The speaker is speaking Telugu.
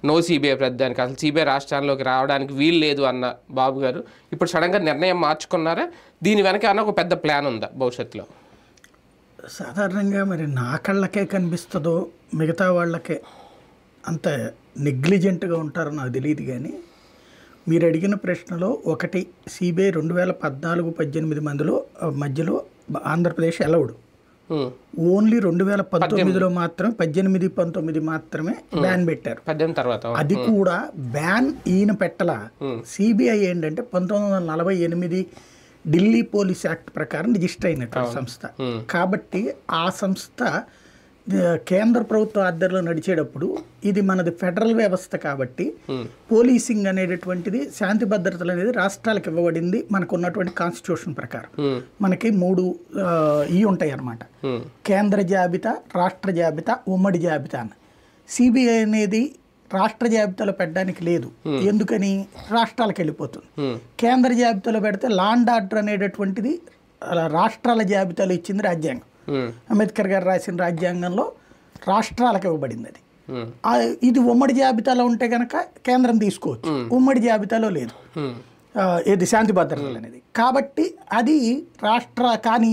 నో సిబిఐ ప్రతిదానికి, అసలు సిబిఐ రాష్ట్రాల్లోకి రావడానికి వీలు లేదు అన్న బాబు గారు ఇప్పుడు సడన్గా నిర్ణయం మార్చుకున్నారా? దీని వెనక అన్న ఒక పెద్ద ప్లాన్ ఉందా భవిష్యత్తులో? సాధారణంగా మరి నా కళ్ళకే కనిపిస్తుందో మిగతా వాళ్ళకే అంత నెగ్లిజెంట్గా ఉంటారో నాకు తెలియదు. కానీ మీరు అడిగిన ప్రశ్నలో ఒకటి, సిబిఐ 2014-18 మధ్యలో ఆంధ్రప్రదేశ్ అలౌడ్, ఓన్లీ 2019లో మాత్రమే 18-19 మాత్రమే బ్యాన్ పెట్టారు. 18 తర్వాత అది కూడా బ్యాన్ ఈయన పెట్టలా. సిబిఐ ఏంటంటే 1948 ఢిల్లీ పోలీస్ యాక్ట్ ప్రకారం రిజిస్టర్ అయినటువంటి సంస్థ. కాబట్టి ఆ సంస్థ కేంద్ర ప్రభుత్వ ఆధ్వర్యంలో నడిచేటప్పుడు ఇది మనది ఫెడరల్ వ్యవస్థ కాబట్టి పోలీసింగ్ అనేటటువంటిది, శాంతి భద్రతలు అనేది రాష్ట్రాలకు ఇవ్వబడింది. మనకు ఉన్నటువంటి కాన్స్టిట్యూషన్ ప్రకారం మనకి 3 ఇవి ఉంటాయి అన్నమాట, కేంద్ర జాబితా, రాష్ట్ర జాబితా, ఉమ్మడి జాబితా అని. సిబిఐ అనేది రాష్ట్ర జాబితాలో పెట్టడానికి లేదు. ఎందుకని? రాష్ట్రాలకు వెళ్ళిపోతుంది. కేంద్ర జాబితాలో పెడితే లా అండ్ ఆర్డర్ అనేటటువంటిది రాష్ట్రాల జాబితాలో ఇచ్చింది రాజ్యాంగం. అంబేద్కర్ గారు రాసిన రాజ్యాంగంలో రాష్ట్రాలకు ఇవ్వబడింది అది. ఇది ఉమ్మడి జాబితాలో ఉంటే కనుక కేంద్రం తీసుకోవచ్చు, ఉమ్మడి జాబితాలో లేదు ఏది శాంతి భద్రతలు అనేది. కాబట్టి అది రాష్ట్ర కానీ